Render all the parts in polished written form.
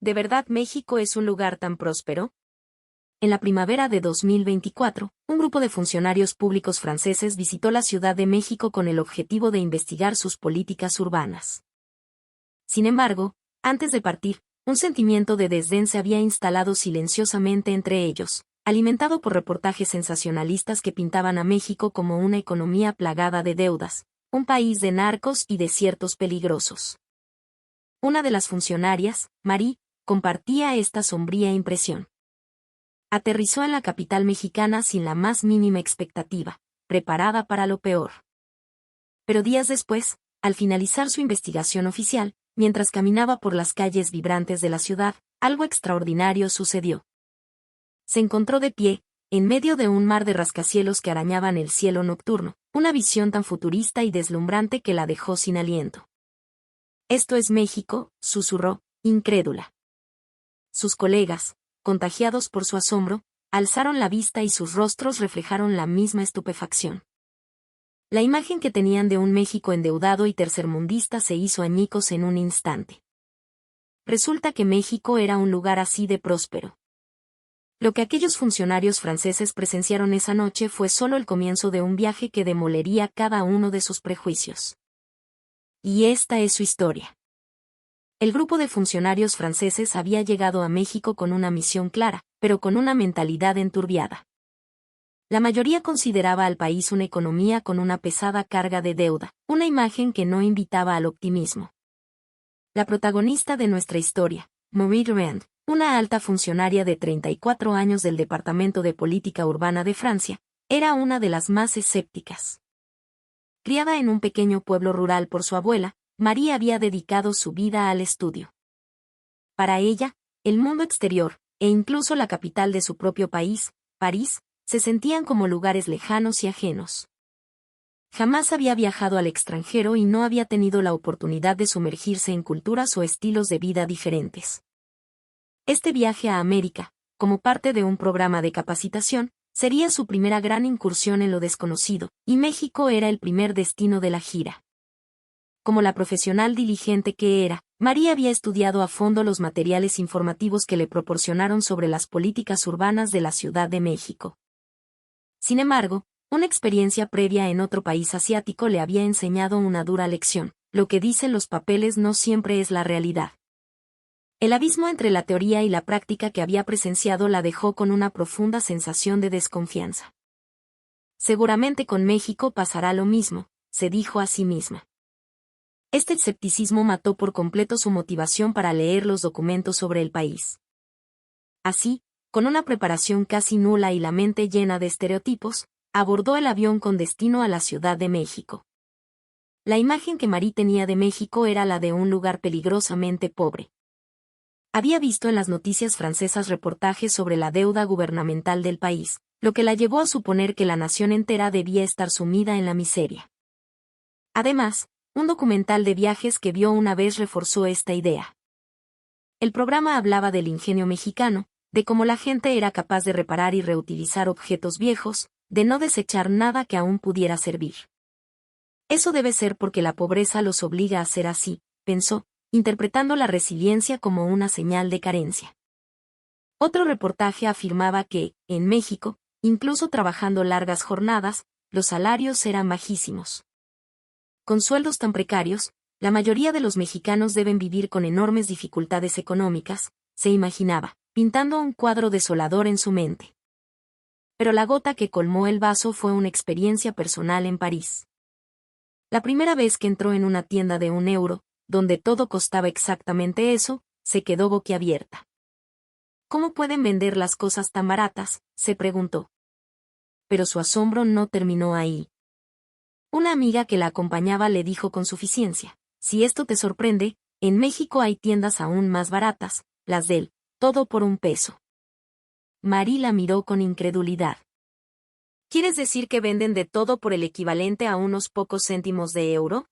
¿De verdad México es un lugar tan próspero? En la primavera de 2024, un grupo de funcionarios públicos franceses visitó la Ciudad de México con el objetivo de investigar sus políticas urbanas. Sin embargo, antes de partir, un sentimiento de desdén se había instalado silenciosamente entre ellos, alimentado por reportajes sensacionalistas que pintaban a México como una economía plagada de deudas, un país de narcos y desiertos peligrosos. Una de las funcionarias, Marie, compartía esta sombría impresión. Aterrizó en la capital mexicana sin la más mínima expectativa, preparada para lo peor. Pero días después, al finalizar su investigación oficial, mientras caminaba por las calles vibrantes de la ciudad, algo extraordinario sucedió. Se encontró de pie, en medio de un mar de rascacielos que arañaban el cielo nocturno, una visión tan futurista y deslumbrante que la dejó sin aliento. «Esto es México», susurró, incrédula. Sus colegas, contagiados por su asombro, alzaron la vista y sus rostros reflejaron la misma estupefacción. La imagen que tenían de un México endeudado y tercermundista se hizo añicos en un instante. Resulta que México era un lugar así de próspero. Lo que aquellos funcionarios franceses presenciaron esa noche fue solo el comienzo de un viaje que demolería cada uno de sus prejuicios. Y esta es su historia. El grupo de funcionarios franceses había llegado a México con una misión clara, pero con una mentalidad enturbiada. La mayoría consideraba al país una economía con una pesada carga de deuda, una imagen que no invitaba al optimismo. La protagonista de nuestra historia, Marie Durand, una alta funcionaria de 34 años del Departamento de Política Urbana de Francia, era una de las más escépticas. Criada en un pequeño pueblo rural por su abuela, María había dedicado su vida al estudio. Para ella, el mundo exterior, e incluso la capital de su propio país, París, se sentían como lugares lejanos y ajenos. Jamás había viajado al extranjero y no había tenido la oportunidad de sumergirse en culturas o estilos de vida diferentes. Este viaje a América, como parte de un programa de capacitación, sería su primera gran incursión en lo desconocido, y México era el primer destino de la gira. Como la profesional diligente que era, María había estudiado a fondo los materiales informativos que le proporcionaron sobre las políticas urbanas de la Ciudad de México. Sin embargo, una experiencia previa en otro país asiático le había enseñado una dura lección: lo que dicen los papeles no siempre es la realidad. El abismo entre la teoría y la práctica que había presenciado la dejó con una profunda sensación de desconfianza. Seguramente con México pasará lo mismo, se dijo a sí misma. Este escepticismo mató por completo su motivación para leer los documentos sobre el país. Así, con una preparación casi nula y la mente llena de estereotipos, abordó el avión con destino a la Ciudad de México. La imagen que Marie tenía de México era la de un lugar peligrosamente pobre. Había visto en las noticias francesas reportajes sobre la deuda gubernamental del país, lo que la llevó a suponer que la nación entera debía estar sumida en la miseria. Además, un documental de viajes que vio una vez reforzó esta idea. El programa hablaba del ingenio mexicano, de cómo la gente era capaz de reparar y reutilizar objetos viejos, de no desechar nada que aún pudiera servir. Eso debe ser porque la pobreza los obliga a ser así, pensó, interpretando la resiliencia como una señal de carencia. Otro reportaje afirmaba que, en México, incluso trabajando largas jornadas, los salarios eran bajísimos. Con sueldos tan precarios, la mayoría de los mexicanos deben vivir con enormes dificultades económicas, se imaginaba, pintando un cuadro desolador en su mente. Pero la gota que colmó el vaso fue una experiencia personal en París. La primera vez que entró en una tienda de €1, donde todo costaba exactamente eso, se quedó boquiabierta. ¿Cómo pueden vender las cosas tan baratas?, se preguntó. Pero su asombro no terminó ahí. Una amiga que la acompañaba le dijo con suficiencia: si esto te sorprende, en México hay tiendas aún más baratas, las del todo por $1. Marie la miró con incredulidad. ¿Quieres decir que venden de todo por el equivalente a unos pocos céntimos de euro?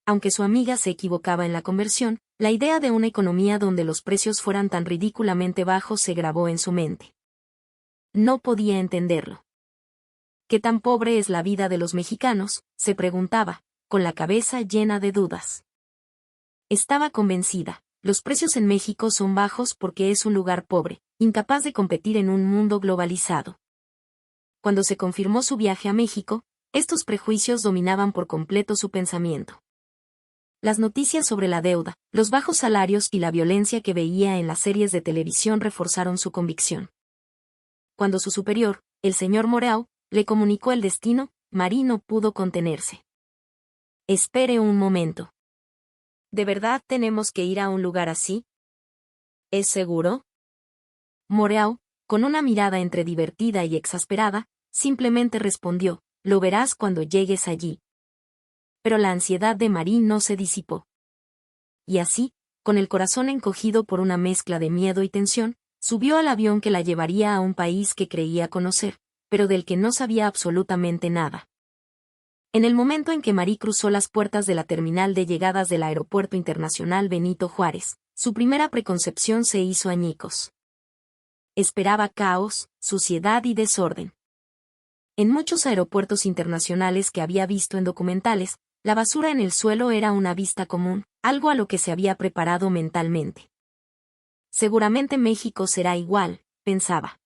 Aunque su amiga se equivocaba en la conversión, la idea de una economía donde los precios fueran tan ridículamente bajos se grabó en su mente. No podía entenderlo. ¿Qué tan pobre es la vida de los mexicanos?, se preguntaba, con la cabeza llena de dudas. Estaba convencida, los precios en México son bajos porque es un lugar pobre, incapaz de competir en un mundo globalizado. Cuando se confirmó su viaje a México, estos prejuicios dominaban por completo su pensamiento. Las noticias sobre la deuda, los bajos salarios y la violencia que veía en las series de televisión reforzaron su convicción. Cuando su superior, el señor Moreau, le comunicó el destino, Marie no pudo contenerse. «Espere un momento. ¿De verdad tenemos que ir a un lugar así? ¿Es seguro?» Moreau, con una mirada entre divertida y exasperada, simplemente respondió: «Lo verás cuando llegues allí». Pero la ansiedad de Marie no se disipó. Y así, con el corazón encogido por una mezcla de miedo y tensión, subió al avión que la llevaría a un país que creía conocer, pero del que no sabía absolutamente nada. En el momento en que Marie cruzó las puertas de la terminal de llegadas del Aeropuerto Internacional Benito Juárez, su primera preconcepción se hizo añicos. Esperaba caos, suciedad y desorden. En muchos aeropuertos internacionales que había visto en documentales, la basura en el suelo era una vista común, algo a lo que se había preparado mentalmente. Seguramente México será igual, pensaba.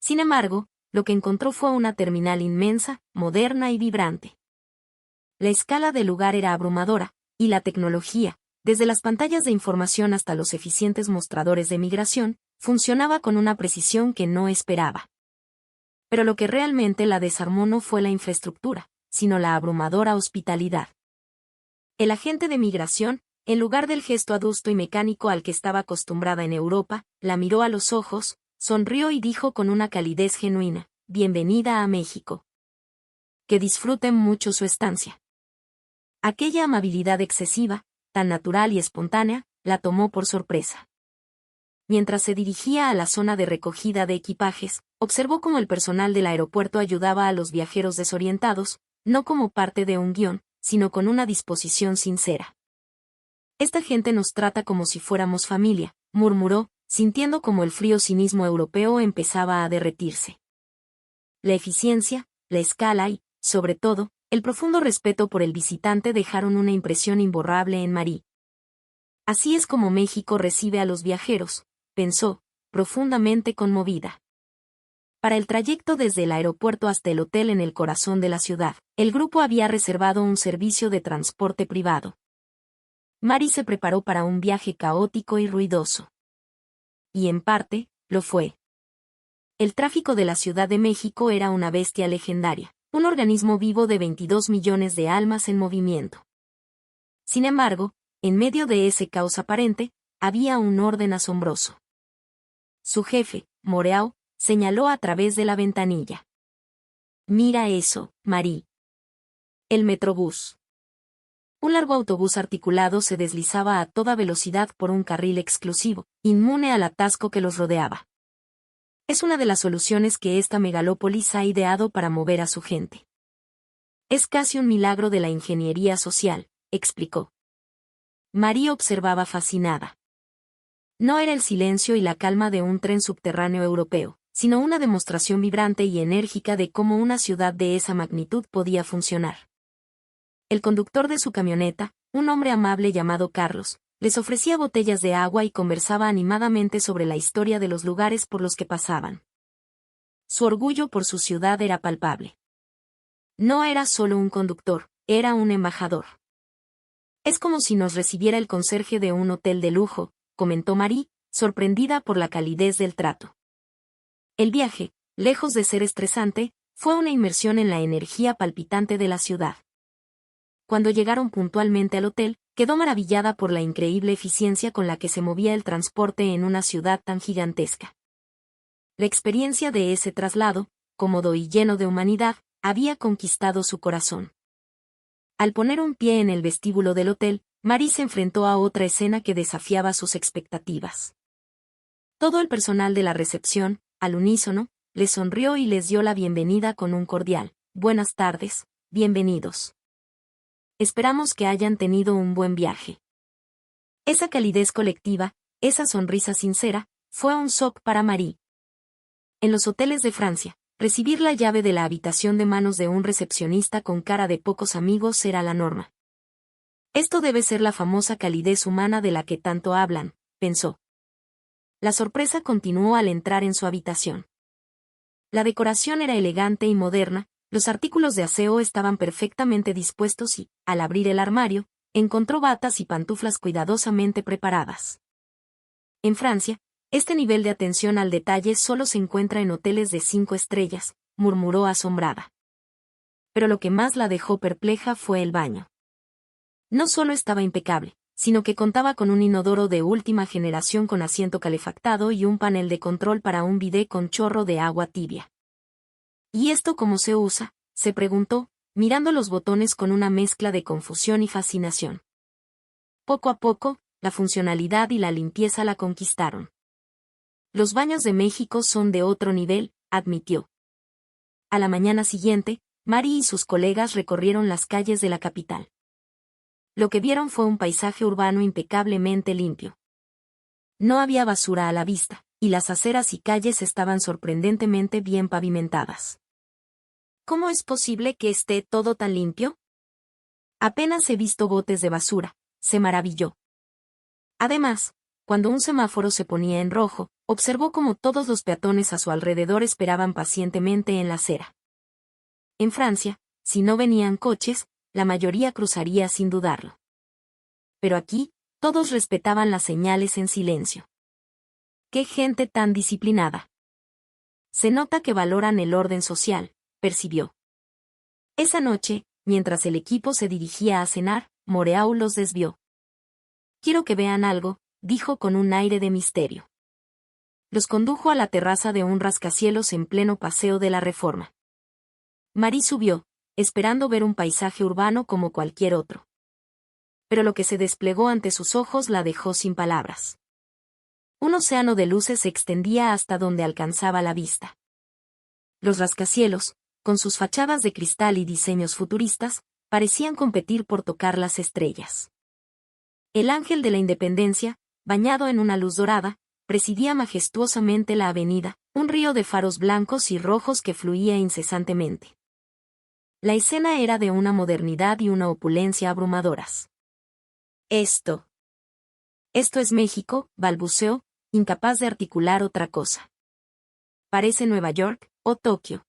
Sin embargo, lo que encontró fue una terminal inmensa, moderna y vibrante. La escala del lugar era abrumadora, y la tecnología, desde las pantallas de información hasta los eficientes mostradores de migración, funcionaba con una precisión que no esperaba. Pero lo que realmente la desarmó no fue la infraestructura, sino la abrumadora hospitalidad. El agente de migración, en lugar del gesto adusto y mecánico al que estaba acostumbrada en Europa, la miró a los ojos, sonrió y dijo con una calidez genuina: «Bienvenida a México. Que disfruten mucho su estancia». Aquella amabilidad excesiva, tan natural y espontánea, la tomó por sorpresa. Mientras se dirigía a la zona de recogida de equipajes, observó cómo el personal del aeropuerto ayudaba a los viajeros desorientados, no como parte de un guión, sino con una disposición sincera. «Esta gente nos trata como si fuéramos familia», murmuró, sintiendo como el frío cinismo europeo empezaba a derretirse. La eficiencia, la escala y, sobre todo, el profundo respeto por el visitante dejaron una impresión imborrable en Marie. Así es como México recibe a los viajeros, pensó, profundamente conmovida. Para el trayecto desde el aeropuerto hasta el hotel en el corazón de la ciudad, el grupo había reservado un servicio de transporte privado. Marie se preparó para un viaje caótico y ruidoso. Y en parte, lo fue. El tráfico de la Ciudad de México era una bestia legendaria, un organismo vivo de 22 millones de almas en movimiento. Sin embargo, en medio de ese caos aparente, había un orden asombroso. Su jefe, Moreau, señaló a través de la ventanilla. «Mira eso, Marie. El Metrobús». Un largo autobús articulado se deslizaba a toda velocidad por un carril exclusivo, inmune al atasco que los rodeaba. Es una de las soluciones que esta megalópolis ha ideado para mover a su gente. Es casi un milagro de la ingeniería social, explicó. Marie observaba fascinada. No era el silencio y la calma de un tren subterráneo europeo, sino una demostración vibrante y enérgica de cómo una ciudad de esa magnitud podía funcionar. El conductor de su camioneta, un hombre amable llamado Carlos, les ofrecía botellas de agua y conversaba animadamente sobre la historia de los lugares por los que pasaban. Su orgullo por su ciudad era palpable. No era solo un conductor, era un embajador. «Es como si nos recibiera el conserje de un hotel de lujo», comentó Marie, sorprendida por la calidez del trato. El viaje, lejos de ser estresante, fue una inmersión en la energía palpitante de la ciudad. Cuando llegaron puntualmente al hotel, quedó maravillada por la increíble eficiencia con la que se movía el transporte en una ciudad tan gigantesca. La experiencia de ese traslado, cómodo y lleno de humanidad, había conquistado su corazón. Al poner un pie en el vestíbulo del hotel, Marie se enfrentó a otra escena que desafiaba sus expectativas. Todo el personal de la recepción, al unísono, les sonrió y les dio la bienvenida con un cordial: «Buenas tardes, bienvenidos. Esperamos que hayan tenido un buen viaje». Esa calidez colectiva, esa sonrisa sincera, fue un shock para Marie. En los hoteles de Francia, recibir la llave de la habitación de manos de un recepcionista con cara de pocos amigos era la norma. Esto debe ser la famosa calidez humana de la que tanto hablan, pensó. La sorpresa continuó al entrar en su habitación. La decoración era elegante y moderna, los artículos de aseo estaban perfectamente dispuestos y, al abrir el armario, encontró batas y pantuflas cuidadosamente preparadas. En Francia, este nivel de atención al detalle solo se encuentra en hoteles de 5 estrellas, murmuró asombrada. Pero lo que más la dejó perpleja fue el baño. No solo estaba impecable, sino que contaba con un inodoro de última generación con asiento calefactado y un panel de control para un bidé con chorro de agua tibia. ¿Y esto cómo se usa?, se preguntó, mirando los botones con una mezcla de confusión y fascinación. Poco a poco, la funcionalidad y la limpieza la conquistaron. Los baños de México son de otro nivel, admitió. A la mañana siguiente, Mari y sus colegas recorrieron las calles de la capital. Lo que vieron fue un paisaje urbano impecablemente limpio. No había basura a la vista, y las aceras y calles estaban sorprendentemente bien pavimentadas. ¿Cómo es posible que esté todo tan limpio? Apenas he visto botes de basura, se maravilló. Además, cuando un semáforo se ponía en rojo, observó cómo todos los peatones a su alrededor esperaban pacientemente en la acera. En Francia, si no venían coches, la mayoría cruzaría sin dudarlo. Pero aquí, todos respetaban las señales en silencio. ¡Qué gente tan disciplinada! Se nota que valoran el orden social, percibió. Esa noche, mientras el equipo se dirigía a cenar, Moreau los desvió. Quiero que vean algo, dijo con un aire de misterio. Los condujo a la terraza de un rascacielos en pleno Paseo de la Reforma. Marie subió, esperando ver un paisaje urbano como cualquier otro. Pero lo que se desplegó ante sus ojos la dejó sin palabras. Un océano de luces se extendía hasta donde alcanzaba la vista. Los rascacielos, con sus fachadas de cristal y diseños futuristas, parecían competir por tocar las estrellas. El Ángel de la Independencia, bañado en una luz dorada, presidía majestuosamente la avenida, un río de faros blancos y rojos que fluía incesantemente. La escena era de una modernidad y una opulencia abrumadoras. Esto es México, balbuceó, incapaz de articular otra cosa. Parece Nueva York, o Tokio.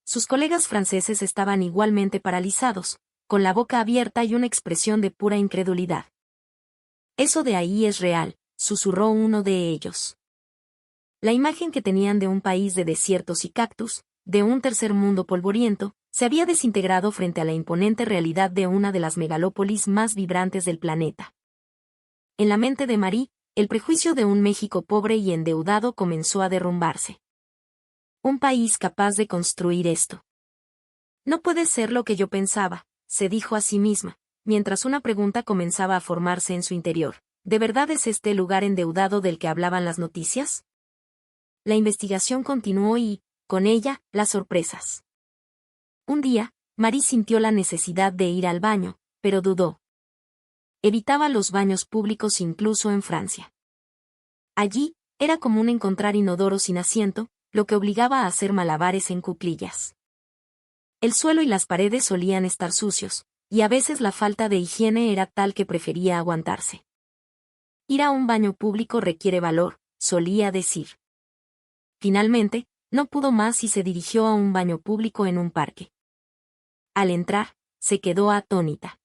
Sus colegas franceses estaban igualmente paralizados, con la boca abierta y una expresión de pura incredulidad. Eso de ahí es real, susurró uno de ellos. La imagen que tenían de un país de desiertos y cactus, de un tercer mundo polvoriento, se había desintegrado frente a la imponente realidad de una de las megalópolis más vibrantes del planeta. En la mente de Marie, el prejuicio de un México pobre y endeudado comenzó a derrumbarse. Un país capaz de construir esto. No puede ser lo que yo pensaba, se dijo a sí misma, mientras una pregunta comenzaba a formarse en su interior. ¿De verdad es este el lugar endeudado del que hablaban las noticias? La investigación continuó y, con ella, las sorpresas. Un día, Marie sintió la necesidad de ir al baño, pero dudó. Evitaba los baños públicos incluso en Francia. Allí, era común encontrar inodoros sin asiento, lo que obligaba a hacer malabares en cuclillas. El suelo y las paredes solían estar sucios, y a veces la falta de higiene era tal que prefería aguantarse. Ir a un baño público requiere valor, solía decir. Finalmente, no pudo más y se dirigió a un baño público en un parque. Al entrar, se quedó atónita.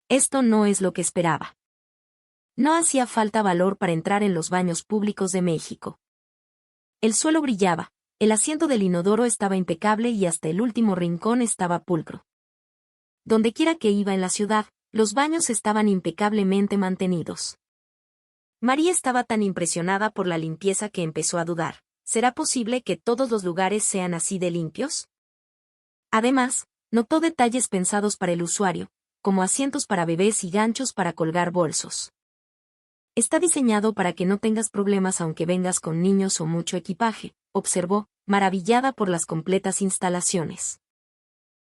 Esto no es lo que esperaba. No hacía falta valor para entrar en los baños públicos de México. El suelo brillaba, el asiento del inodoro estaba impecable y hasta el último rincón estaba pulcro. Dondequiera que iba en la ciudad, los baños estaban impecablemente mantenidos. María estaba tan impresionada por la limpieza que empezó a dudar. ¿Será posible que todos los lugares sean así de limpios? Además, notó detalles pensados para el usuario, como asientos para bebés y ganchos para colgar bolsos. Está diseñado para que no tengas problemas aunque vengas con niños o mucho equipaje, observó, maravillada por las completas instalaciones.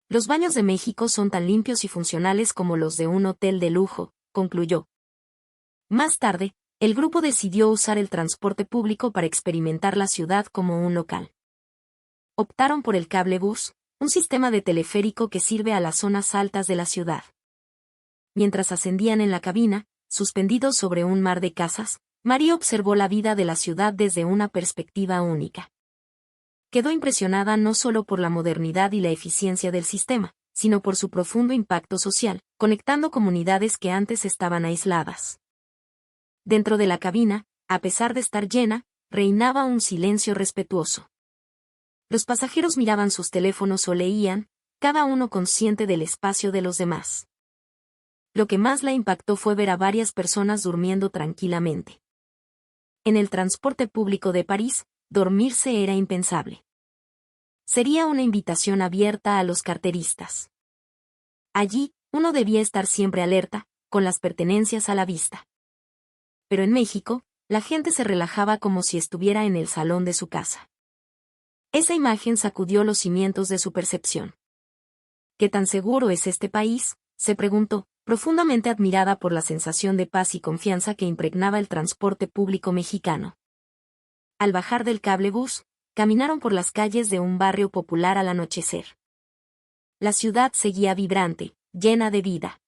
Los baños de México son tan limpios y funcionales como los de un hotel de lujo, concluyó. Más tarde, el grupo decidió usar el transporte público para experimentar la ciudad como un local. Optaron por el cablebús, un sistema de teleférico que sirve a las zonas altas de la ciudad. Mientras ascendían en la cabina, suspendidos sobre un mar de casas, Marie observó la vida de la ciudad desde una perspectiva única. Quedó impresionada no solo por la modernidad y la eficiencia del sistema, sino por su profundo impacto social, conectando comunidades que antes estaban aisladas. Dentro de la cabina, a pesar de estar llena, reinaba un silencio respetuoso. Los pasajeros miraban sus teléfonos o leían, cada uno consciente del espacio de los demás. Lo que más la impactó fue ver a varias personas durmiendo tranquilamente. En el transporte público de París, dormirse era impensable. Sería una invitación abierta a los carteristas. Allí, uno debía estar siempre alerta, con las pertenencias a la vista. Pero en México, la gente se relajaba como si estuviera en el salón de su casa. Esa imagen sacudió los cimientos de su percepción. ¿Qué tan seguro es este país?, se preguntó, profundamente admirada por la sensación de paz y confianza que impregnaba el transporte público mexicano. Al bajar del cablebús, caminaron por las calles de un barrio popular al anochecer. La ciudad seguía vibrante, llena de vida.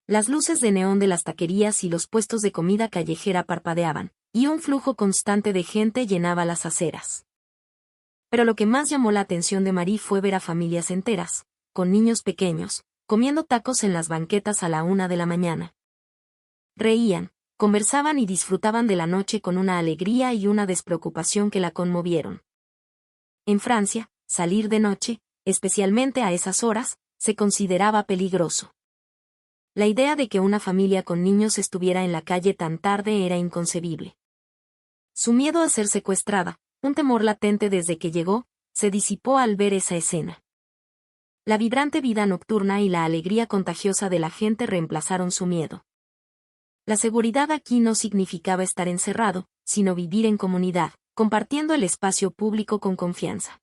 Las luces de neón de las taquerías y los puestos de comida callejera parpadeaban, y un flujo constante de gente llenaba las aceras. Pero lo que más llamó la atención de Marie fue ver a familias enteras, con niños pequeños, comiendo tacos en las banquetas a la 1 de la mañana. Reían, conversaban y disfrutaban de la noche con una alegría y una despreocupación que la conmovieron. En Francia, salir de noche, especialmente a esas horas, se consideraba peligroso. La idea de que una familia con niños estuviera en la calle tan tarde era inconcebible. Su miedo a ser secuestrada, un temor latente desde que llegó, se disipó al ver esa escena. La vibrante vida nocturna y la alegría contagiosa de la gente reemplazaron su miedo. La seguridad aquí no significaba estar encerrado, sino vivir en comunidad, compartiendo el espacio público con confianza.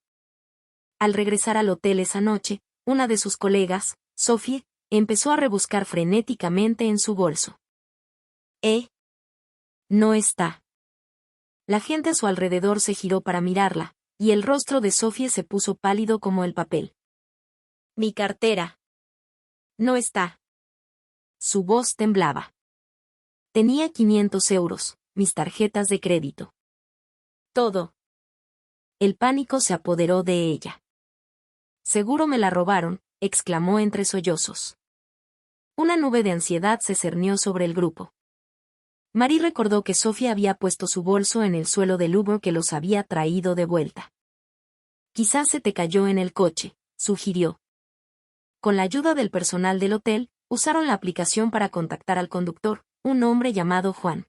Al regresar al hotel esa noche, una de sus colegas, Sophie, empezó a rebuscar frenéticamente en su bolso. No está. La gente a su alrededor se giró para mirarla, y el rostro de Sophie se puso pálido como el papel. Mi cartera. No está. Su voz temblaba. Tenía 500 euros, mis tarjetas de crédito. Todo. El pánico se apoderó de ella. Seguro me la robaron, exclamó entre sollozos. Una nube de ansiedad se cernió sobre el grupo. Marie recordó que Sophie había puesto su bolso en el suelo del Louvre que los había traído de vuelta. Quizás se te cayó en el coche, sugirió. Con la ayuda del personal del hotel, usaron la aplicación para contactar al conductor, un hombre llamado Juan.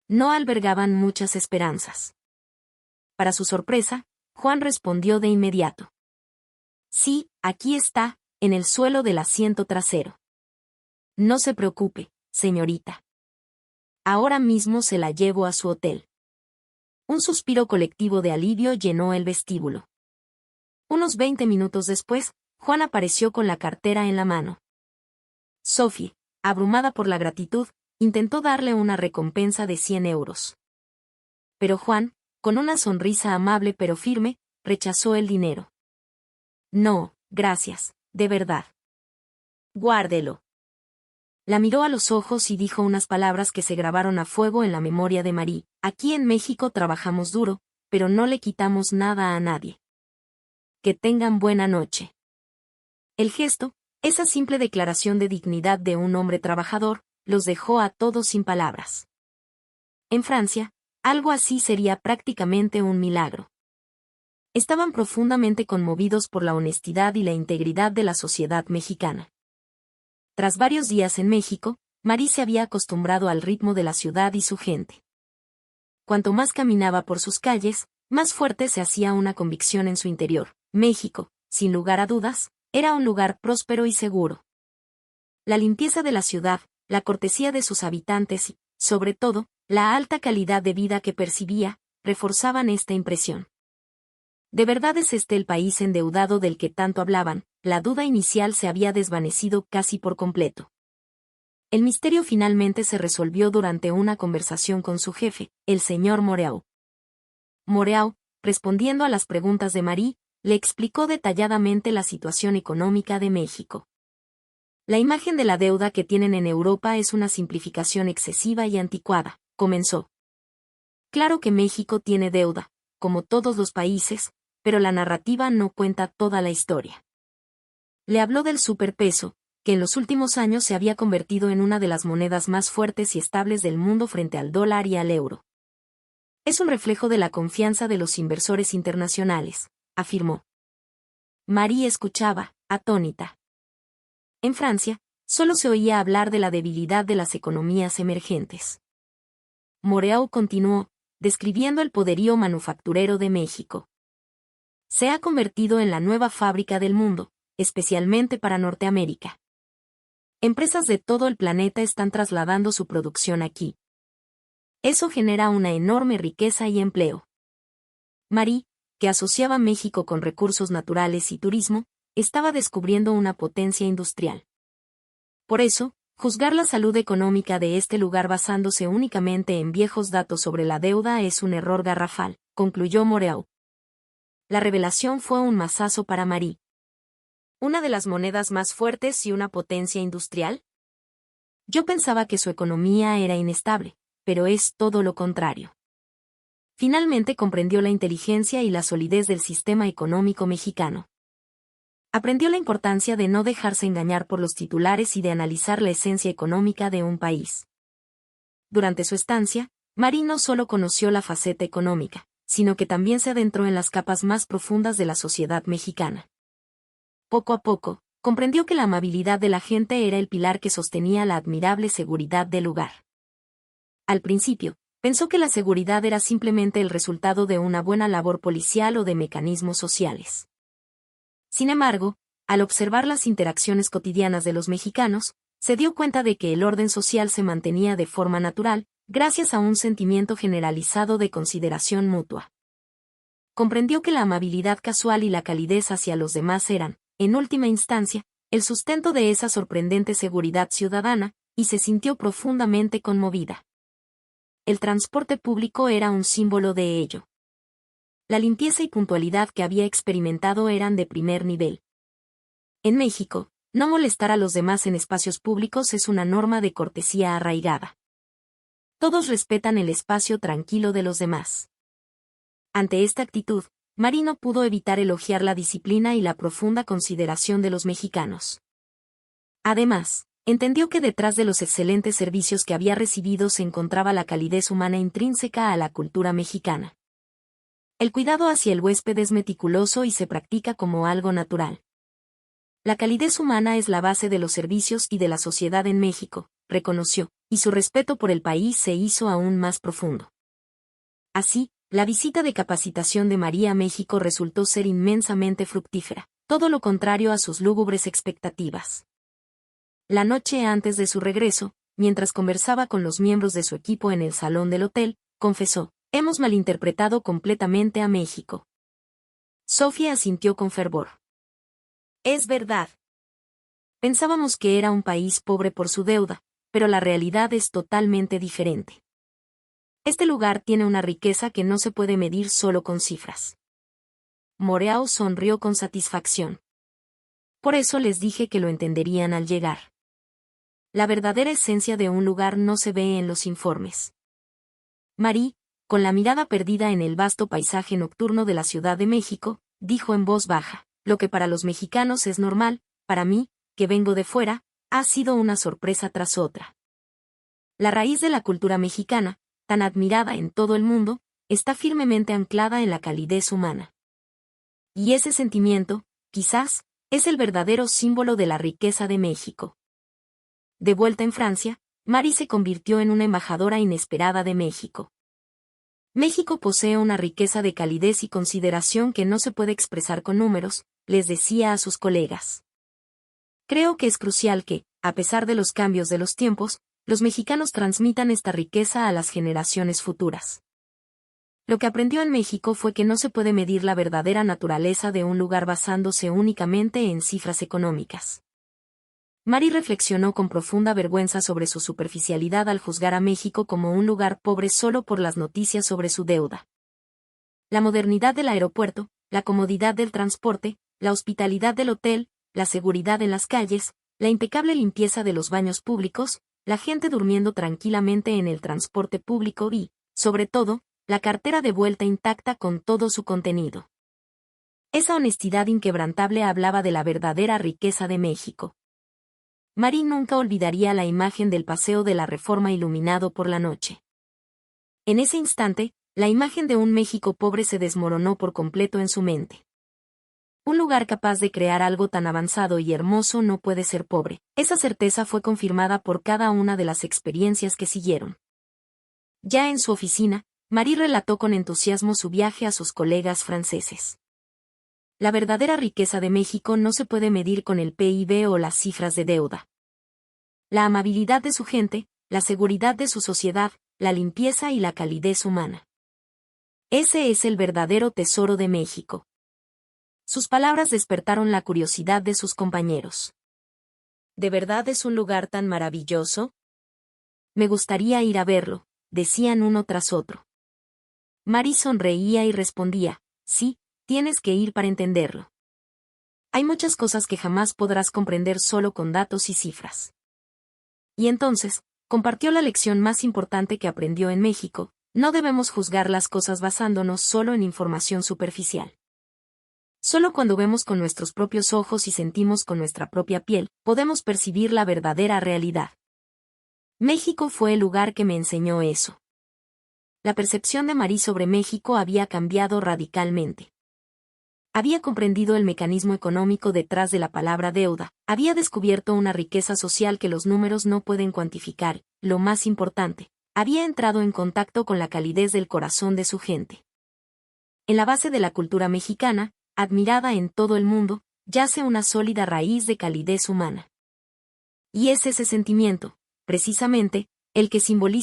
No albergaban muchas esperanzas. Para su sorpresa, Juan respondió de inmediato. Sí, aquí está, en el suelo del asiento trasero. No se preocupe, señorita. Ahora mismo se la llevo a su hotel. Un suspiro colectivo de alivio llenó el vestíbulo. Unos 20 minutos después, Juan apareció con la cartera en la mano. Sophie, abrumada por la gratitud, intentó darle una recompensa de 100 euros. Pero Juan, con una sonrisa amable pero firme, rechazó el dinero. No, gracias, de verdad. Guárdelo. La miró a los ojos y dijo unas palabras que se grabaron a fuego en la memoria de Marie. Aquí en México trabajamos duro, pero no le quitamos nada a nadie. Que tengan buena noche. El gesto, esa simple declaración de dignidad de un hombre trabajador, los dejó a todos sin palabras. En Francia, algo así sería prácticamente un milagro. Estaban profundamente conmovidos por la honestidad y la integridad de la sociedad mexicana. Tras varios días en México, Marie se había acostumbrado al ritmo de la ciudad y su gente. Cuanto más caminaba por sus calles, más fuerte se hacía una convicción en su interior. México, sin lugar a dudas, era un lugar próspero y seguro. La limpieza de la ciudad, la cortesía de sus habitantes y, sobre todo, la alta calidad de vida que percibía, reforzaban esta impresión. ¿De verdad es este el país endeudado del que tanto hablaban? La duda inicial se había desvanecido casi por completo. El misterio finalmente se resolvió durante una conversación con su jefe, el señor Moreau. Moreau, respondiendo a las preguntas de Marie, le explicó detalladamente la situación económica de México. La imagen de la deuda que tienen en Europa es una simplificación excesiva y anticuada, comenzó. Claro que México tiene deuda, como todos los países, pero la narrativa no cuenta toda la historia. Le habló del superpeso, que en los últimos años se había convertido en una de las monedas más fuertes y estables del mundo frente al dólar y al euro. Es un reflejo de la confianza de los inversores internacionales, afirmó. Marie escuchaba, atónita. En Francia, solo se oía hablar de la debilidad de las economías emergentes. Moreau continuó, describiendo el poderío manufacturero de México. Se ha convertido en la nueva fábrica del mundo, especialmente para Norteamérica. Empresas de todo el planeta están trasladando su producción aquí. Eso genera una enorme riqueza y empleo. Marie, que asociaba México con recursos naturales y turismo, estaba descubriendo una potencia industrial. Por eso, juzgar la salud económica de este lugar basándose únicamente en viejos datos sobre la deuda es un error garrafal, concluyó Moreau. La revelación fue un mazazo para Marie. ¿Una de las monedas más fuertes y una potencia industrial? Yo pensaba que su economía era inestable, pero es todo lo contrario. Finalmente comprendió la inteligencia y la solidez del sistema económico mexicano. Aprendió la importancia de no dejarse engañar por los titulares y de analizar la esencia económica de un país. Durante su estancia, Marie no solo conoció la faceta económica, sino que también se adentró en las capas más profundas de la sociedad mexicana. Poco a poco, comprendió que la amabilidad de la gente era el pilar que sostenía la admirable seguridad del lugar. Al principio, pensó que la seguridad era simplemente el resultado de una buena labor policial o de mecanismos sociales. Sin embargo, al observar las interacciones cotidianas de los mexicanos, se dio cuenta de que el orden social se mantenía de forma natural, gracias a un sentimiento generalizado de consideración mutua. Comprendió que la amabilidad casual y la calidez hacia los demás eran, en última instancia, el sustento de esa sorprendente seguridad ciudadana, y se sintió profundamente conmovida. El transporte público era un símbolo de ello. La limpieza y puntualidad que había experimentado eran de primer nivel. En México, no molestar a los demás en espacios públicos es una norma de cortesía arraigada. Todos respetan el espacio tranquilo de los demás. Ante esta actitud, Marie no pudo evitar elogiar la disciplina y la profunda consideración de los mexicanos. Además, entendió que detrás de los excelentes servicios que había recibido se encontraba la calidez humana intrínseca a la cultura mexicana. El cuidado hacia el huésped es meticuloso y se practica como algo natural. La calidez humana es la base de los servicios y de la sociedad en México, reconoció, y su respeto por el país se hizo aún más profundo. Así, la visita de capacitación de Marie a México resultó ser inmensamente fructífera, todo lo contrario a sus lúgubres expectativas. La noche antes de su regreso, mientras conversaba con los miembros de su equipo en el salón del hotel, confesó: «Hemos malinterpretado completamente a México». Sofía asintió con fervor. «Es verdad. Pensábamos que era un país pobre por su deuda, pero la realidad es totalmente diferente. Este lugar tiene una riqueza que no se puede medir solo con cifras». Moreau sonrió con satisfacción. «Por eso les dije que lo entenderían al llegar. La verdadera esencia de un lugar no se ve en los informes». Marie, con la mirada perdida en el vasto paisaje nocturno de la Ciudad de México, dijo en voz baja: «Lo que para los mexicanos es normal, para mí, que vengo de fuera, ha sido una sorpresa tras otra. La raíz de la cultura mexicana, tan admirada en todo el mundo, está firmemente anclada en la calidez humana. Y ese sentimiento, quizás, es el verdadero símbolo de la riqueza de México». De vuelta en Francia, Marie se convirtió en una embajadora inesperada de México. «México posee una riqueza de calidez y consideración que no se puede expresar con números», les decía a sus colegas. «Creo que es crucial que, a pesar de los cambios de los tiempos, los mexicanos transmitan esta riqueza a las generaciones futuras». Lo que aprendió en México fue que no se puede medir la verdadera naturaleza de un lugar basándose únicamente en cifras económicas. Marie reflexionó con profunda vergüenza sobre su superficialidad al juzgar a México como un lugar pobre solo por las noticias sobre su deuda. La modernidad del aeropuerto, la comodidad del transporte, la hospitalidad del hotel, la seguridad en las calles, la impecable limpieza de los baños públicos, la gente durmiendo tranquilamente en el transporte público y, sobre todo, la cartera de vuelta intacta con todo su contenido. Esa honestidad inquebrantable hablaba de la verdadera riqueza de México. Marie nunca olvidaría la imagen del Paseo de la Reforma iluminado por la noche. En ese instante, la imagen de un México pobre se desmoronó por completo en su mente. Un lugar capaz de crear algo tan avanzado y hermoso no puede ser pobre. Esa certeza fue confirmada por cada una de las experiencias que siguieron. Ya en su oficina, Marie relató con entusiasmo su viaje a sus colegas franceses. La verdadera riqueza de México no se puede medir con el PIB o las cifras de deuda. La amabilidad de su gente, la seguridad de su sociedad, la limpieza y la calidez humana. Ese es el verdadero tesoro de México. Sus palabras despertaron la curiosidad de sus compañeros. ¿De verdad es un lugar tan maravilloso? Me gustaría ir a verlo, decían uno tras otro. Marie sonreía y respondía, sí, tienes que ir para entenderlo. Hay muchas cosas que jamás podrás comprender solo con datos y cifras. Y entonces, compartió la lección más importante que aprendió en México: no debemos juzgar las cosas basándonos solo en información superficial. Solo cuando vemos con nuestros propios ojos y sentimos con nuestra propia piel, podemos percibir la verdadera realidad. México fue el lugar que me enseñó eso. La percepción de Marie sobre México había cambiado radicalmente. Había comprendido el mecanismo económico detrás de la palabra deuda, había descubierto una riqueza social que los números no pueden cuantificar, lo más importante, había entrado en contacto con la calidez del corazón de su gente. En la base de la cultura mexicana, admirada en todo el mundo, yace una sólida raíz de calidez humana. Y es ese sentimiento, precisamente, el que simboliza